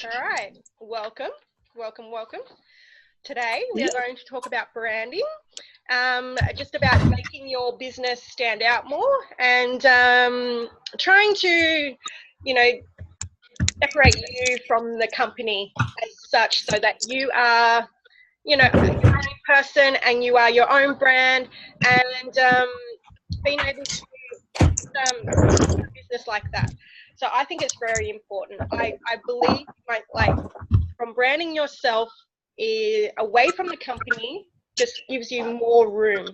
All right, welcome, welcome, welcome. Today we are going to talk about branding, just about making your business stand out more and trying to, separate you from the company as such so that you are, your own person and you are your own brand and being able to a business like that. So I think it's very important. I believe from branding yourself away from the company just gives you more room.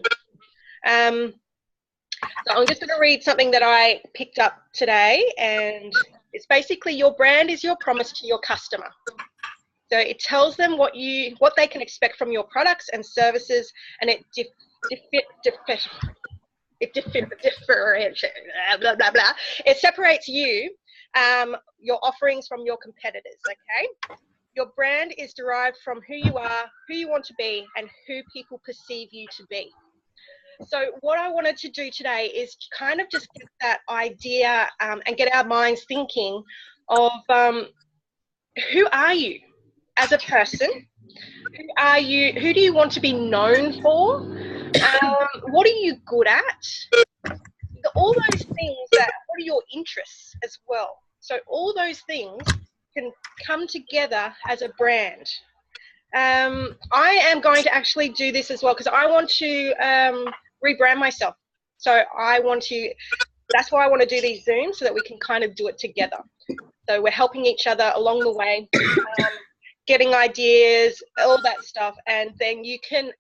So I'm just going to read something that I picked up today, and it's basically your brand is your promise to your customer. So it tells them what they can expect from your products and services, and it differentiates, blah, blah, blah. It separates you, your offerings from your competitors, okay? Your brand is derived from who you are, who you want to be, and who people perceive you to be. So what I wanted to do today is kind of just get that idea and get our minds thinking of who are you as a person? Who are you? Who do you want to be known for? What are you good at? All those things what are your interests as well? So all those things can come together as a brand. I am going to actually do this as well because I want to rebrand myself. So that's why I want to do these Zooms so that we can kind of do it together. So we're helping each other along the way, getting ideas, all that stuff, and then you can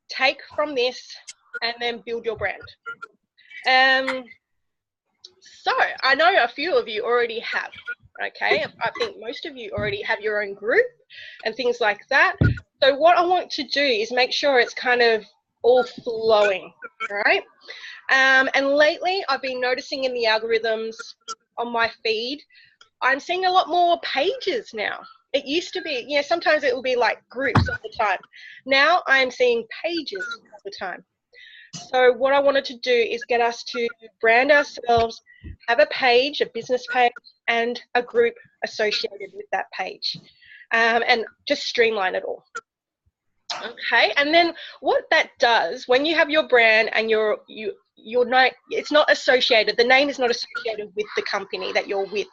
take from this and then build your brand. So I know a few of you already have, okay? I think most of you already have your own group and things like that. So what I want to do is make sure it's kind of all flowing, all right? And lately I've been noticing in the algorithms on my feed, I'm seeing a lot more pages now. It used to be, sometimes it will be like groups all the time. Now I'm seeing pages all the time. So what I wanted to do is get us to brand ourselves, have a page, a business page, and a group associated with that page, and just streamline it all. Okay, and then what that does, when you have your brand and your name, it's not associated, the name is not associated with the company that you're with.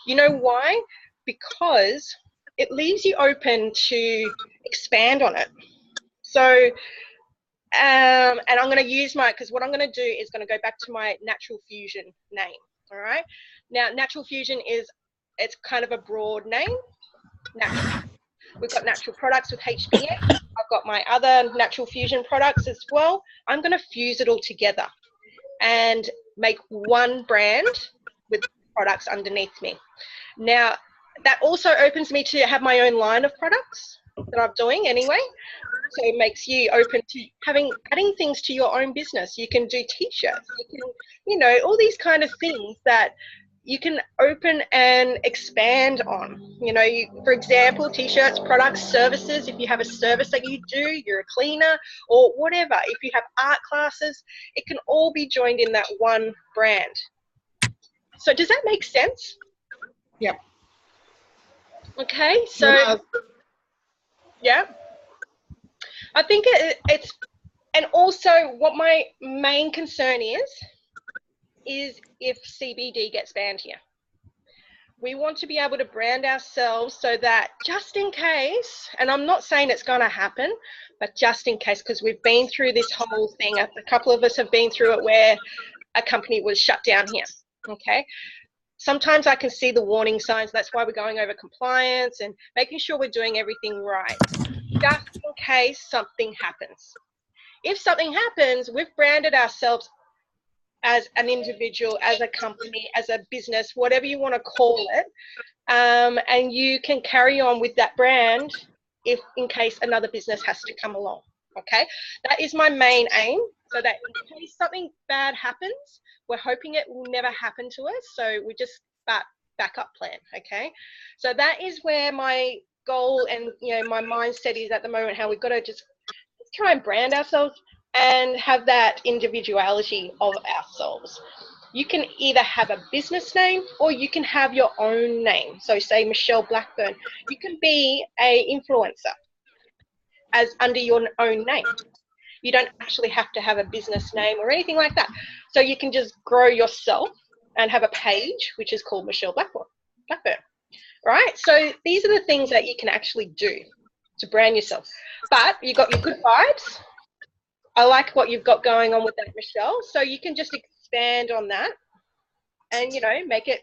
You know why? Because it leaves you open to expand on it. So and I'm going to use because what I'm going to do is going to go back to my Natural Fusion name. All right. Now, Natural Fusion it's kind of a broad name. We've got natural products with HBN. I've got my other Natural Fusion products as well. I'm going to fuse it all together and make one brand with products underneath me. Now, that also opens me to have my own line of products that I'm doing anyway. So it makes you open to adding things to your own business. You can do t-shirts, you can, all these kind of things that you can open and expand on. For example, t-shirts, products, services. If you have a service that you do, you're a cleaner or whatever. If you have art classes, it can all be joined in that one brand. So does that make sense? Yep. Okay, so yeah. I think it's, and also what my main concern is if CBD gets banned here. We want to be able to brand ourselves so that just in case, and I'm not saying it's going to happen, but just in case, because we've been through this whole thing, a couple of us have been through it where a company was shut down here, okay? Sometimes I can see the warning signs. That's why we're going over compliance and making sure we're doing everything right, just in case something happens. If something happens, we've branded ourselves as an individual, as a company, as a business, whatever you want to call it, and you can carry on with that brand if in case another business has to come along. Okay, that is my main aim, so that in case something bad happens, we're hoping it will never happen to us, so we just backup plan. Okay, so that is where my goal and my mindset is at the moment, how we've got to just try and brand ourselves and have that individuality of ourselves. you can either have a business name or you can have your own name. So say Michelle Blackburn, you can be a influencer as under your own name. You don't actually have to have a business name or anything like that. So you can just grow yourself and have a page which is called Michelle Blackburn, right? So these are the things that you can actually do to brand yourself. But you got your good vibes. I like what you've got going on with that, Michelle. So you can just expand on that and, you know, make it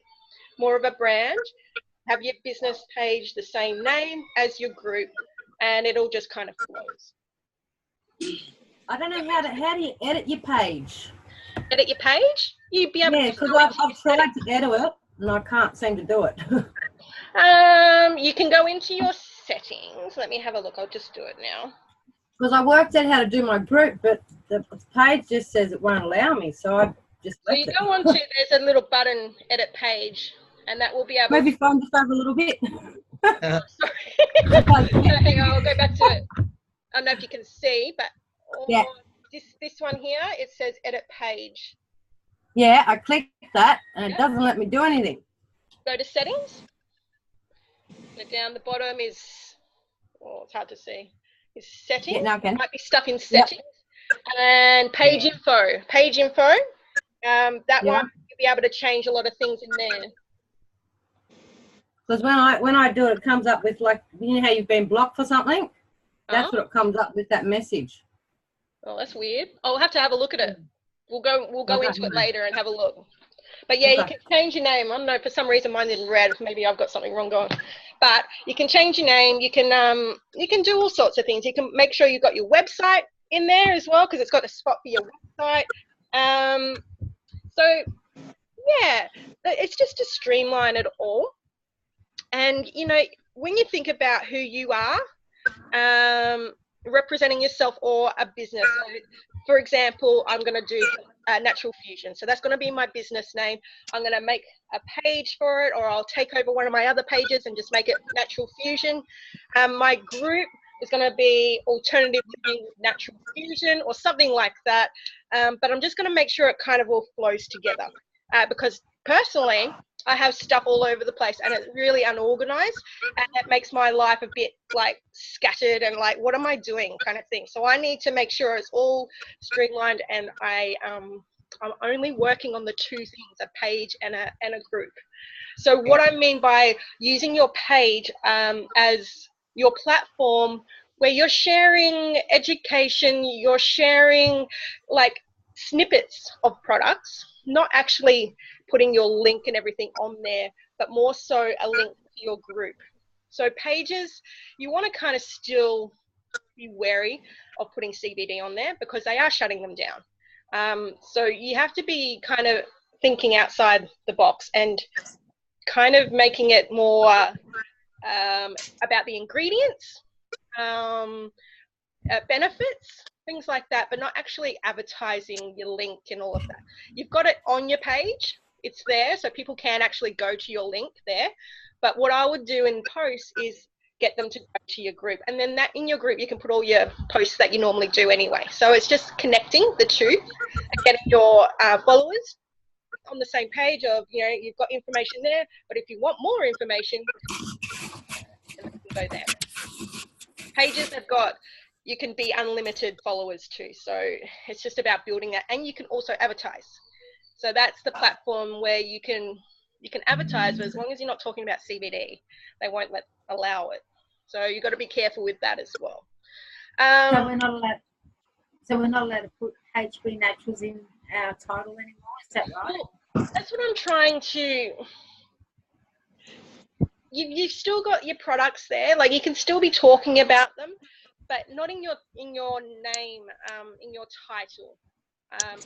more of a brand. Have your business page the same name as your group, and it'll just kind of flows. I don't know how do you edit your page? Edit your page? You'd be able to. Because I've tried to edit it and I can't seem to do it. You can go into your settings. Let me have a look. I'll just do it now. Because I worked out how to do my group, but the page just says it won't allow me, so I just left it. So you go on to, there's a little button, edit page, and that will be able maybe phone just over a little bit. Sorry. Hang on, I'll go back to it. I don't know if you can see, but yeah. This one here, it says edit page. Yeah, I clicked that and it doesn't let me do anything. Go to settings. And down the bottom is, oh, it's hard to see. Is settings. Yeah, now I can. Might be stuff in settings. Yep. And page info. Page info. That one you'll be able to change a lot of things in there. Because when I do it, it comes up with, like, you know how you've been blocked for something? That's what it comes up with, that message. Oh, that's weird. I'll have to have a look at it. We'll go into it later and have a look. But yeah, you can change your name. I don't know, for some reason mine didn't red. Maybe I've got something wrong going. But you can change your name. You can do all sorts of things. You can make sure you've got your website in there as well, because it's got a spot for your website. So yeah, it's just to streamline it all. And you know, when you think about who you are, representing yourself or a business. So, for example, I'm going to do Natural Fusion. So that's going to be my business name. I'm going to make a page for it, or I'll take over one of my other pages and just make it Natural Fusion. My group is going to be Alternative Living Natural Fusion or something like that. But I'm just going to make sure it kind of all flows together because personally, I have stuff all over the place and it's really unorganized, and it makes my life a bit like scattered and like, what am I doing kind of thing. So I need to make sure it's all streamlined, and I'm only working on the two things, a page and a group. So what I mean by using your page as your platform where you're sharing education, you're sharing like snippets of products, not actually putting your link and everything on there, but more so a link to your group. So pages, you want to kind of still be wary of putting CBD on there because they are shutting them down. So you have to be kind of thinking outside the box and kind of making it more about the ingredients, benefits, things like that, but not actually advertising your link and all of that. You've got it on your page. It's there, so people can actually go to your link there. But what I would do in posts is get them to go to your group. And then that in your group, you can put all your posts that you normally do anyway. So it's just connecting the two and getting your followers on the same page of, you know, you've got information there, but if you want more information, go there. Pages have got, you can be unlimited followers too. So it's just about building that, and you can also advertise. So that's the platform where you can advertise, but as long as you're not talking about CBD, they won't allow it. So you've got to be careful with that as well. So we're not allowed to put HB Naturals in our title anymore. Is that right? Well, that's what I'm trying to. You've still got your products there. Like you can still be talking about them, but not in your name, in your title.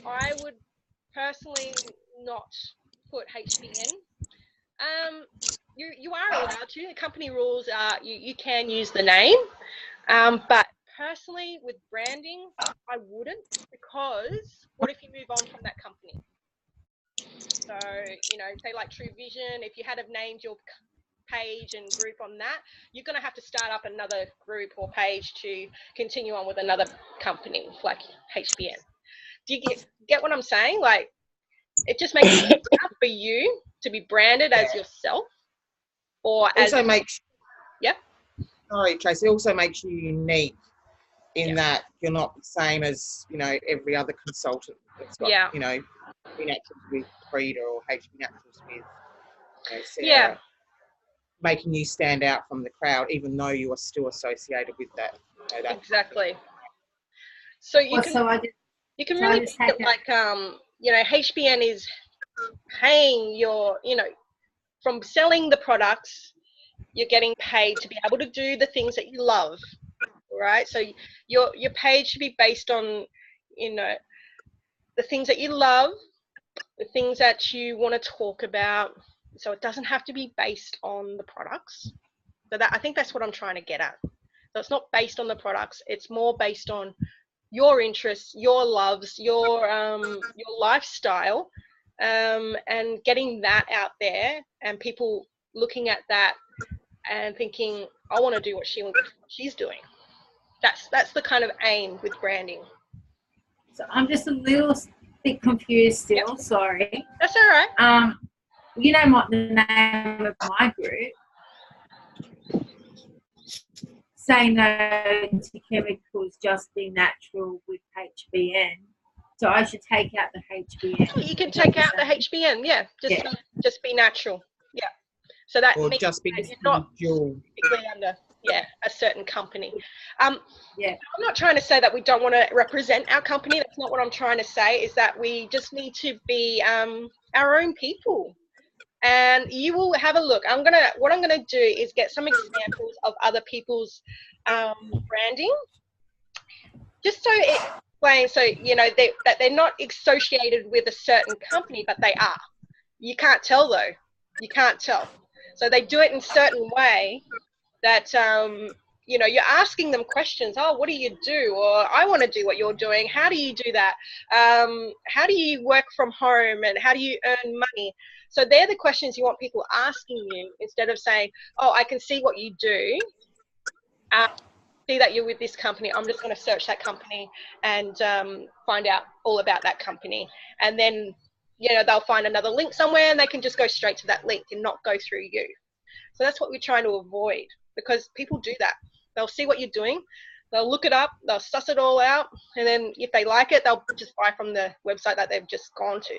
I would personally not put HBN. You are allowed to. The company rules are you can use the name, but personally with branding, I wouldn't, because what if you move on from that company? So, you know, say like True Vision, if you had have named your page and group on that, you're going to have to start up another group or page to continue on with another company like HBN. Do you get what I'm saying? Like, it just makes it easier for you to be branded as yourself, or as also makes. Yeah. Sorry, Tracy. It also makes you unique in that you're not the same as, you know, every other consultant that's got, you know, HB Naturals with Frida or HB Naturals with, you know, Sarah, making you stand out from the crowd, even though you are still associated with that. You know, that exactly. So you can really think it like, you know, HBN is paying your, you know, from selling the products, you're getting paid to be able to do the things that you love, right? So your page should be based on, you know, the things that you love, the things that you want to talk about. So it doesn't have to be based on the products. So that, I think that's what I'm trying to get at. So it's not based on the products. It's more based on your interests, your loves, your lifestyle, and getting that out there, and people looking at that and thinking, I want to do what she's doing. That's the kind of aim with branding. So I'm just a little bit confused still. Yep. Sorry. That's all right. You know the name of my group. Say no to chemicals, just be natural with HBN. So I should take out the HBN. You can take out the HBN, just be natural. Yeah. So that or means just be that you're not dual. under a certain company. I'm not trying to say that we don't want to represent our company. That's not what I'm trying to say. Is that we just need to be our own people. And you will have a look. What I'm gonna do is get some examples of other people's branding, just so it explains. So you know that they're not associated with a certain company, but they are. You can't tell though. You can't tell. So they do it in a certain way that you know, you're asking them questions. Oh, what do you do? Or I want to do what you're doing. How do you do that? How do you work from home? And how do you earn money? So they're the questions you want people asking you, instead of saying, oh, I can see what you do. See that you're with this company. I'm just going to search that company and find out all about that company. And then, you know, they'll find another link somewhere and they can just go straight to that link and not go through you. So that's what we're trying to avoid, because people do that. They'll see what you're doing. They'll look it up. They'll suss it all out. And then if they like it, they'll just buy from the website that they've just gone to.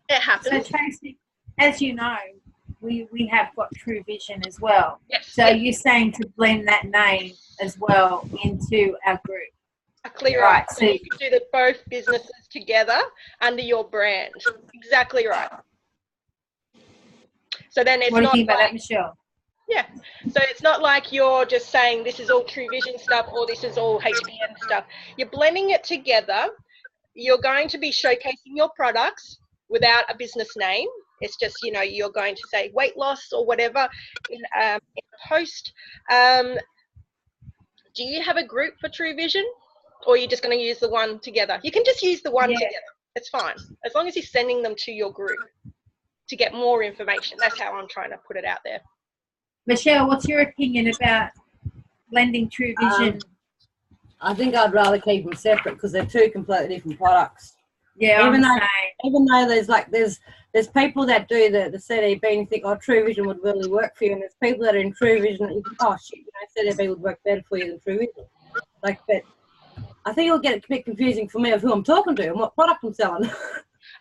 It happens. So Tracy, as you know, we have got True Vision as well. Yes. So you're saying to blend that name as well into our group. Exactly right. So you can do both businesses together under your brand. Exactly right. So then it's what do you not think about like, that, Michelle? Yeah. So it's not like you're just saying this is all True Vision stuff or this is all HBN stuff. You're blending it together. You're going to be showcasing your products without a business name. It's just, you know, you're going to say weight loss or whatever in a post. Do you have a group for True Vision, or are you just going to use the one together? You can just use the one together. It's fine. As long as you're sending them to your group to get more information. That's how I'm trying to put it out there. Michelle, what's your opinion about blending True Vision? I think I'd rather keep them separate because they're two completely different products. Yeah, even though there's people that do the CDB and think, oh, True Vision would really work for you, and there's people that are in True Vision that you think, oh shit, you know, CDB would work better for you than True Vision. Like, but I think it'll get a bit confusing for me of who I'm talking to and what product I'm selling.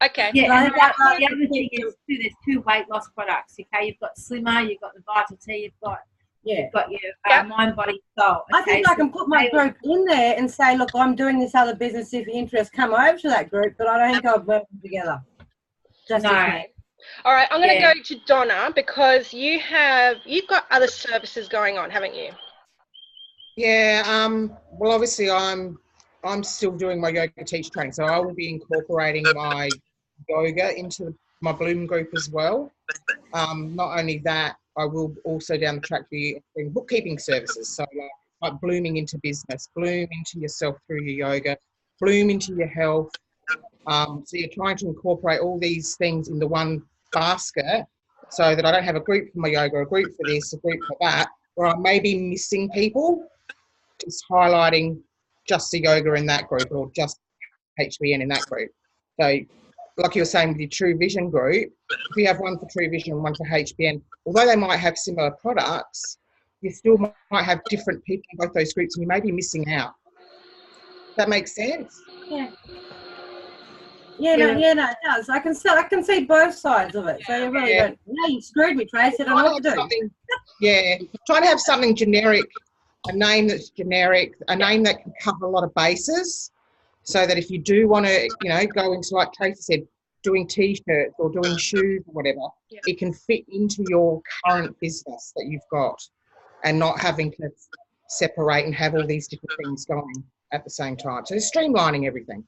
Okay. Yeah, and the other thing is too, there's two weight loss products. Okay, you've got Slimmer, you've got the Vital T, you've got your Mind, Body, Soul. Okay? I think I can put my group in there and say, look, I'm doing this other business. If you're interested, come over to that group. But I don't think I'll work them together. Just all right, I'm going to go to Donna, because you've got other services going on, haven't you? Yeah. Well, obviously, I'm still doing my yoga teach training, so I will be incorporating my yoga into my Bloom group as well. Not only that, I will also down the track be offering bookkeeping services. So like blooming into business, bloom into yourself through your yoga, bloom into your health. So you're trying to incorporate all these things into one basket, so that I don't have a group for my yoga, a group for this, a group for that, where I may be missing people, just highlighting just the yoga in that group or just HBN in that group. So like you were saying with your True Vision group, if you have one for True Vision and one for HBN, although they might have similar products, you still might have different people in both those groups and you may be missing out. That makes sense? Yeah. Yeah, no, it does. I can see both sides of it. So you really don't. No, you screwed me, Trace. I don't know what to do. Yeah, trying to have something generic, a name that's generic, a name that can cover a lot of bases, so that if you do want to, you know, go into, like Tracy said, doing T-shirts or doing shoes or whatever, it can fit into your current business that you've got, and not having to separate and have all these different things going at the same time. So streamlining everything.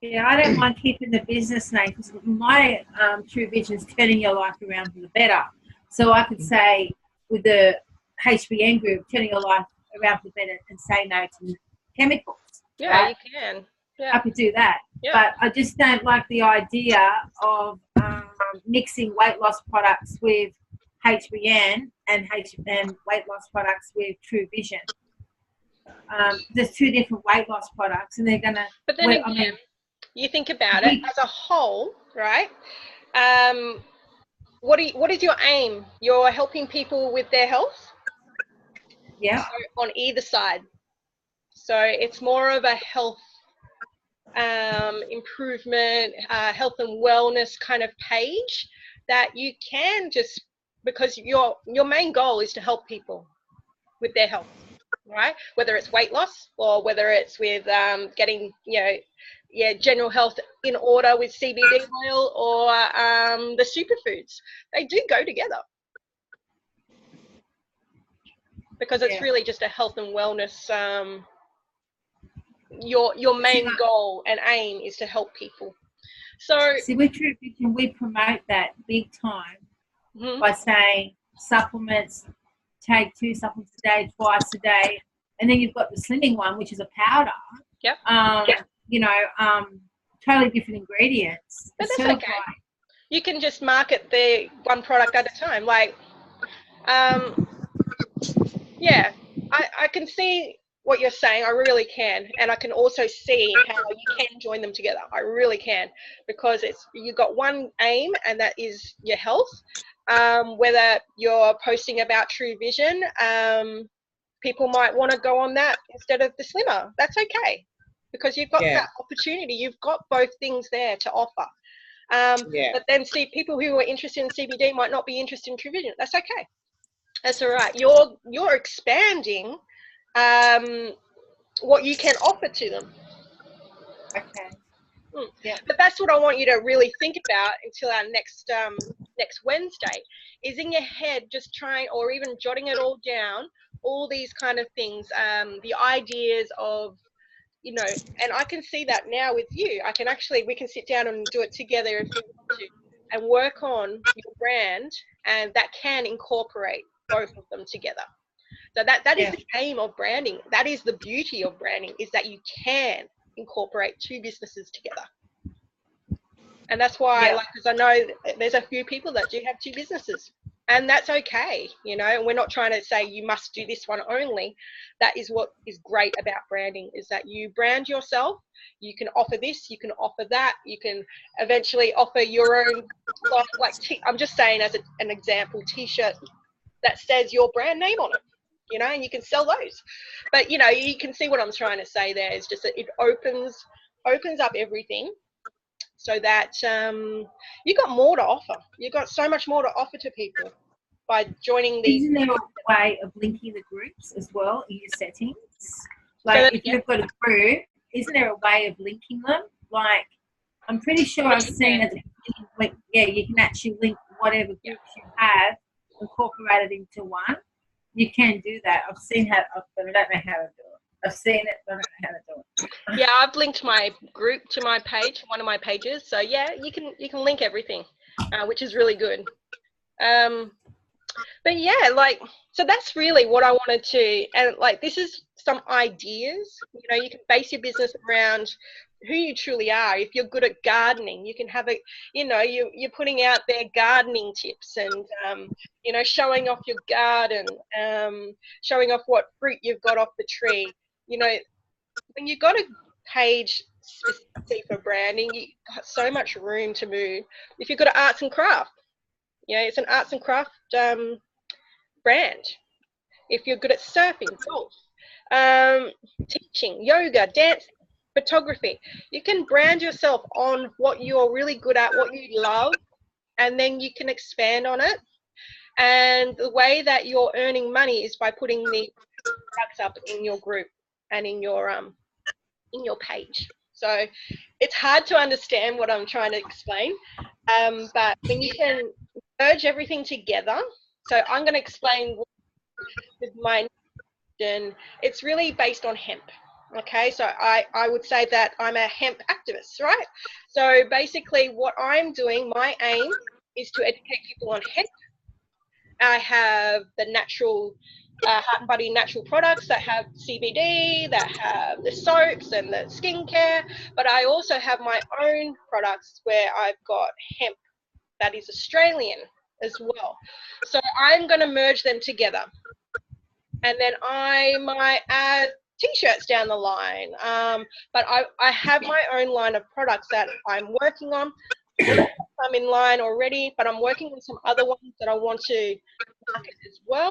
Yeah, I don't mind keeping the business name, because my True Vision is turning your life around for the better. So I could say with the HBN group, turning your life around for the better, and say no to chemicals. Yeah, right? you can. Yeah. I could do that. Yeah. But I just don't like the idea of mixing weight loss products with HBN and weight loss products with True Vision. There's two different weight loss products, and they're going to... But then again, you think about it as a whole, right? What is your aim? You're helping people with their health? Yeah. So on either side. So it's more of a health improvement, health and wellness kind of page that you can just, because your main goal is to help people with their health, right? Whether it's weight loss or whether it's with getting, general health in order with CBD oil or the superfoods. They do go together, because it's really just a health and wellness. Your main goal and aim is to help people. So see, with True Vision, we promote that big time by saying supplements, take 2 supplements a day, twice a day, and then you've got the slimming one, which is a powder. Yep. Totally different ingredients. But that's okay. You can just market the one product at a time. Like, I can see what you're saying. I really can. And I can also see how you can join them together. I really can, because you've got one aim, and that is your health. Whether you're posting about True Vision, people might want to go on that instead of the Slimmer. That's okay, because you've got that opportunity. You've got both things there to offer. But then see, people who are interested in CBD might not be interested in True Vision. That's okay. That's all right. You're expanding what you can offer to them. Okay. Yeah. But that's what I want you to really think about until our next Wednesday, is in your head, just trying, or even jotting it all down, all these kind of things, the ideas of, and I can see that now with you. We can sit down and do it together if you want to, and work on your brand, and that can incorporate both of them together. So that is the aim of branding. That is the beauty of branding, is that you can incorporate 2 businesses together. And that's why, because I know there's a few people that do have 2 businesses, and that's okay. And we're not trying to say you must do this one only. That is what is great about branding, is that you brand yourself. You can offer this, you can offer that, you can eventually offer your own, like I'm just saying as an example, T-shirt that says your brand name on it. And you can sell those. But, you can see what I'm trying to say there, is just that it opens up everything, so that you've got more to offer. You've got so much more to offer to people by joining these. Isn't there a way of linking the groups as well in your settings? Like, if you've got a group, isn't there a way of linking them? Like, I'm pretty sure I've seen it. You can actually link whatever groups you have, incorporate it into one. You can do that. I've seen how, but I don't know how to do it. I've seen it, but I don't know how to do it. Yeah, I've linked my group to my page, one of my pages. So yeah, you can link everything, which is really good. But yeah, so that's really what I wanted to, and this is some ideas. You can base your business around who you truly are. If you're good at gardening, you can have you're putting out there gardening tips, and showing off your garden, showing off what fruit you've got off the tree. When you've got a page specifically for branding, you got so much room to move. If you've got an arts and craft, it's an arts and craft brand. If you're good at surfing, golf, teaching, yoga, dance, photography, you can brand yourself on what you're really good at, what you love, and then you can expand on it. And the way that you're earning money is by putting the products up in your group and in your page. So it's hard to understand what I'm trying to explain, but when you can merge everything together, so I'm going to explain with my, and it's really based on hemp. Okay, so I would say that I'm a hemp activist, right? So basically what I'm doing, my aim is to educate people on hemp. I have the natural Heart and Body natural products that have CBD, that have the soaps and the skincare, but I also have my own products where I've got hemp that is Australian as well. So I'm going to merge them together. And then I might add t-shirts down the line. But I have my own line of products that I'm working on. I'm in line already, but I'm working on some other ones that I want to market as well.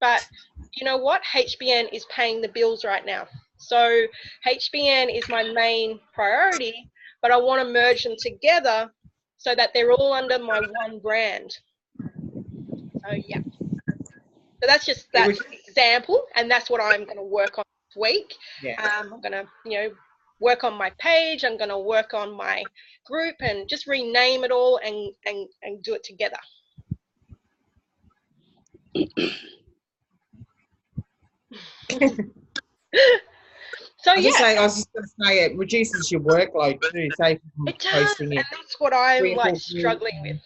But you know what? HBN is paying the bills right now. So HBN is my main priority, but I want to merge them together so that they're all under my one brand. So yeah. So that's just an example, and that's what I'm going to work on this week. Yeah. I'm going to, work on my page. I'm going to work on my group and just rename it all and do it together. So yeah, I was just going to say it reduces your workload too. Say it does, and that's what I'm like struggling with.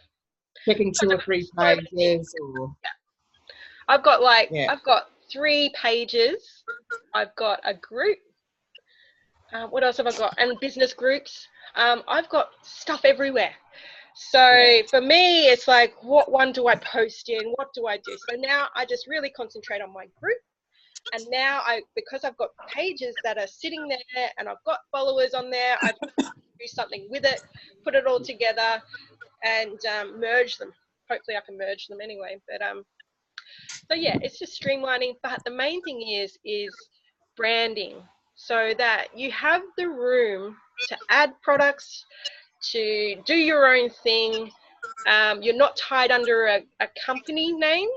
Checking 2 or 3 pages, or I've got I've got 3 pages. I've got a group. What else have I got? And business groups. I've got stuff everywhere. So for me, it's like, what one do I post in? What do I do? So now I just really concentrate on my group. And now because I've got pages that are sitting there and I've got followers on there, I can do something with it, put it all together and merge them. Hopefully I can merge them anyway. But so yeah, it's just streamlining. But the main thing is branding, so that you have the room to add products, to do your own thing. You're not tied under a company name.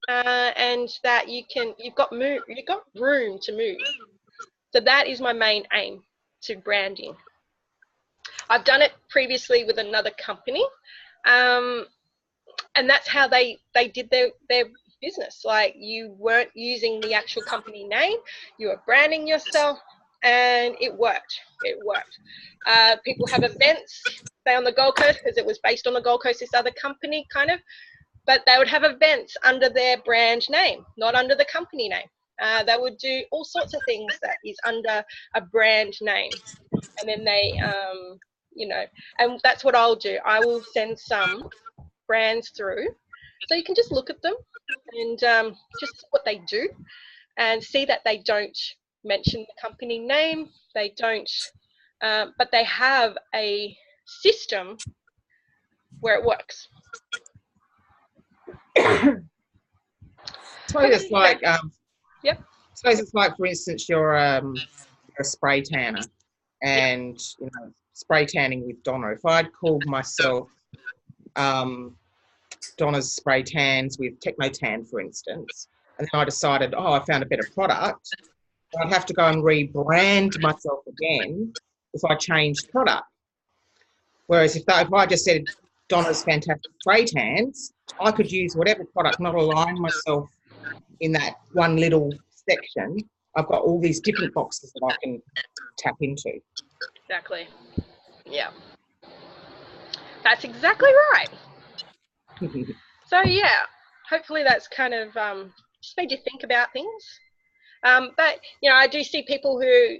And that you've got room to move. So that is my main aim to branding. I've done it previously with another company, and that's how they did their business. Like, you weren't using the actual company name, you were branding yourself, and it worked. People have events, say on the Gold Coast, because it was based on the Gold Coast, this other company kind of. But they would have events under their brand name, not under the company name. They would do all sorts of things that is under a brand name. And then they, and that's what I'll do. I will send some brands through. So you can just look at them and just see what they do and see that they don't mention the company name. They don't, but they have a system where it works. I suppose it's like, suppose it's like, for instance, you're a spray tanner, and spray tanning with Donna. If I'd called myself Donna's Spray Tans with Techno Tan, for instance, and then I decided, I found a better product, I'd have to go and rebrand myself again if I changed product. Whereas if I just said Donna's Fantastic Spray Tans, I could use whatever product, not align myself in that one little section. I've got all these different boxes that I can tap into. Exactly. Yeah. That's exactly right. So yeah, hopefully that's kind of just made you think about things. But I do see people who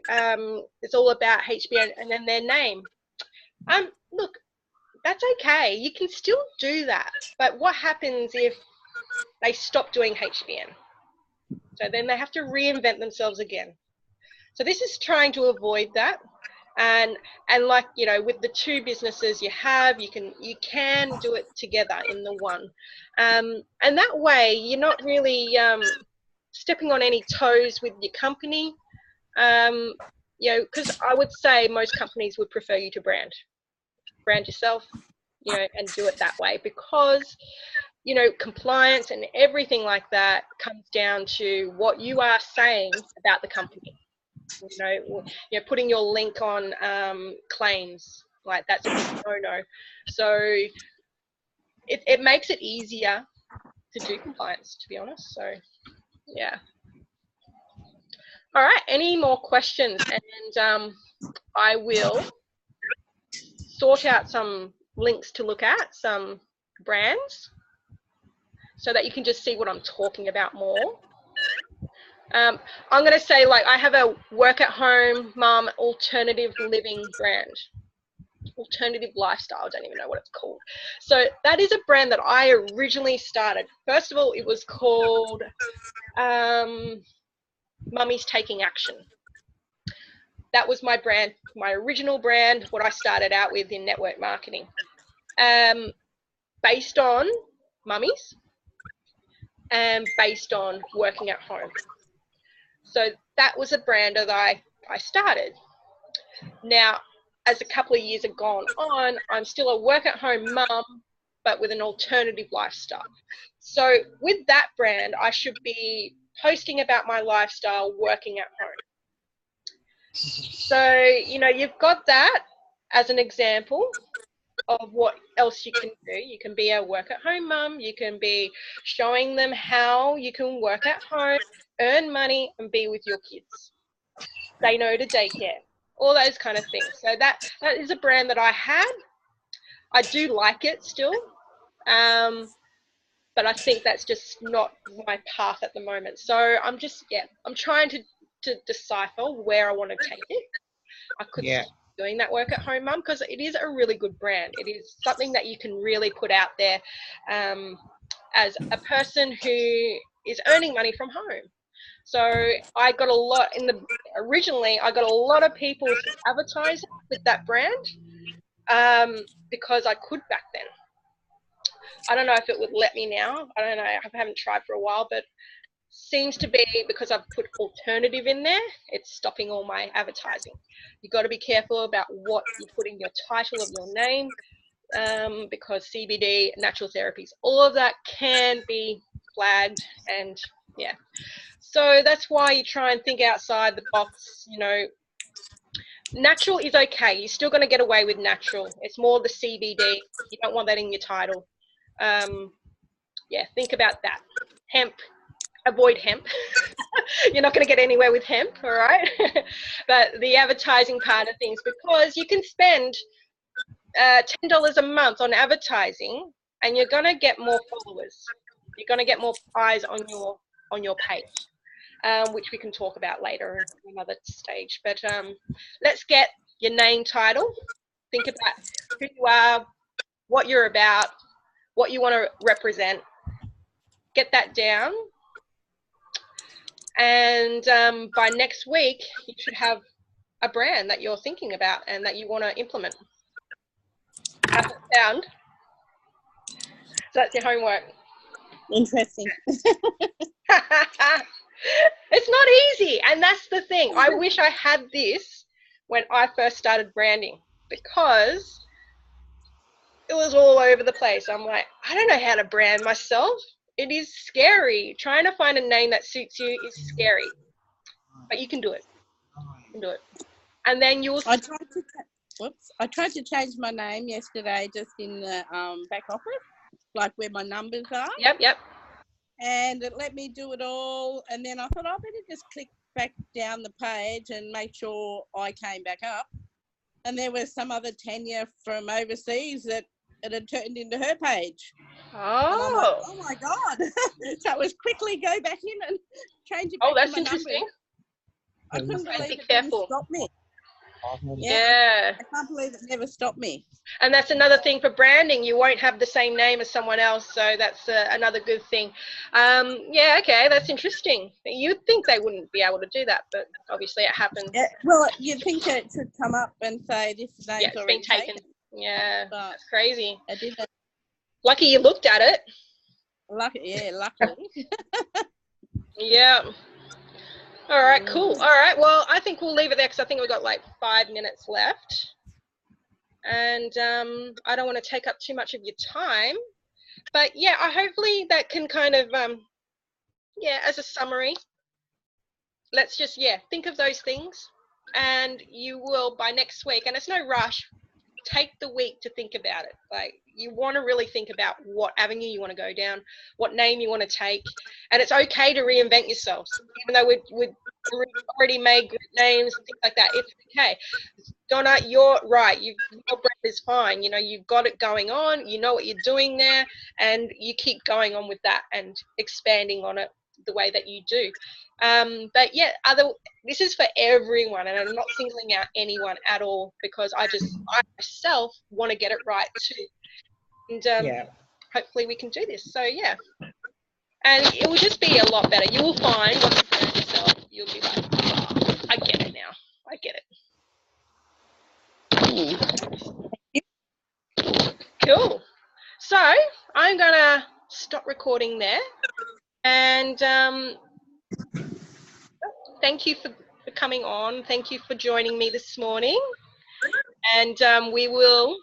it's all about HBN and then their name. Look, that's okay. You can still do that. But what happens if they stop doing HBN? So then they have to reinvent themselves again. So this is trying to avoid that. And like, you know, with the two businesses you have, you can do it together in the one. And that way you're not really stepping on any toes with your company. You know, because I would say most companies would prefer you to brand yourself, you know, and do it that way, because, you know, compliance and everything like that comes down to what you are saying about the company. You know, putting your link on claims, like that's a no. So it makes it easier to do compliance, to be honest. So yeah. All right, any more questions? And I will sort out some links to look at, some brands, so that you can just see what I'm talking about more. I'm going to say, like, I have a work at home mum alternative living brand. Alternative lifestyle, I don't even know what it's called. So that is a brand that I originally started. First of all, it was called Mummy's Taking Action. That was my brand, my original brand, what I started out with in network marketing. Based on mummies and based on working at home. So that was a brand that I started. Now, as a couple of years have gone on, I'm still a work at home mum, but with an alternative lifestyle. So with that brand, I should be posting about my lifestyle working at home. So, you know, you've got that as an example of what else you can do. You can be a work at home mum. You can be showing them how you can work at home, earn money, and be with your kids. Say no to daycare, all those kind of things. So that is a brand that I had. I do like it still, but I think that's just not my path at the moment. So I'm just, I'm trying to decipher where I want to take it. I could start doing that work at home mum, because it is a really good brand. It is something that you can really put out there as a person who is earning money from home. So I got a lot originally I got a lot of people to advertise with that brand because I could back then. I don't know if it would let me now. I don't know. I haven't tried for a while, but seems to be because I've put alternative in there, it's stopping all my advertising. You've got to be careful about what you put in your title of your name, because CBD, natural therapies, all of that can be flagged, and yeah. So that's why you try and think outside the box. You know, natural is okay. You're still going to get away with natural. It's more the CBD. You don't want that in your title. Yeah, think about that. Hemp. Avoid hemp. You're not going to get anywhere with hemp, all right? But the advertising part of things, because you can spend $10 a month on advertising, and you're going to get more followers. You're going to get more eyes on your page, which we can talk about later in another stage. But let's get your name, title. Think about who you are, what you're about, what you want to represent. Get that down. And by next week, you should have a brand that you're thinking about and that you want to implement. How's it sound? So that's your homework. Interesting. It's not easy, and that's the thing. I wish I had this when I first started branding, because it was all over the place. I'm like, I don't know how to brand myself. It is scary. Trying to find a name that suits you is scary, but you can do it. You can do it. And then you'll. I tried to change my name yesterday, just in the back office, like where my numbers are. Yep. And it let me do it all. And then I thought, I better just click back down the page and make sure I came back up. And there was some other Tanya from overseas that it had turned into her page. Oh. Like, oh my God. So it was quickly go back in and change it back. Oh, that's to my interesting. numbers. I couldn't believe it careful. didn't stop me. Yeah. I can't believe it never stopped me. And that's another thing for branding. You won't have the same name as someone else, so that's another good thing. Yeah, okay, that's interesting. You'd think they wouldn't be able to do that, but obviously it happens. Yeah, well, you'd think it should come up and say this name's Yeah, it's already been taken. Yeah, But that's crazy. it didn't. Lucky you looked at it. Luckily. Yeah. All right, cool. All right, well, I think we'll leave it there because I think we've got like 5 minutes left. And I don't want to take up too much of your time. But yeah, hopefully that can kind of, yeah, as a summary, let's just, yeah, think of those things. And you will, by next week, and it's no rush, take the week to think about it. Like, you want to really think about what avenue you want to go down, what name you want to take, and it's okay to reinvent yourselves. Even though we've already made group names and things like that, it's okay. Donna, you're right. Your brand is fine. You know, you've got it going on. You know what you're doing there, and you keep going on with that and expanding on it the way that you do. But yeah, this is for everyone, and I'm not singling out anyone at all because I myself want to get it right too. And hopefully we can do this. So yeah, and it will just be a lot better. You will find once you brand yourself, you'll be like, oh, I get it now. I get it. Cool. So I'm gonna stop recording there, and thank you for coming on. Thank you for joining me this morning, and we will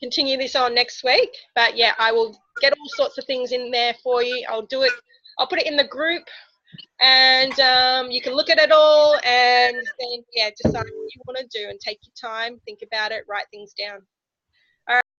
continue this on next week. But yeah, I will get all sorts of things in there for you. I'll put it in the group, and you can look at it all and then yeah, decide what you want to do and take your time, think about it, write things down.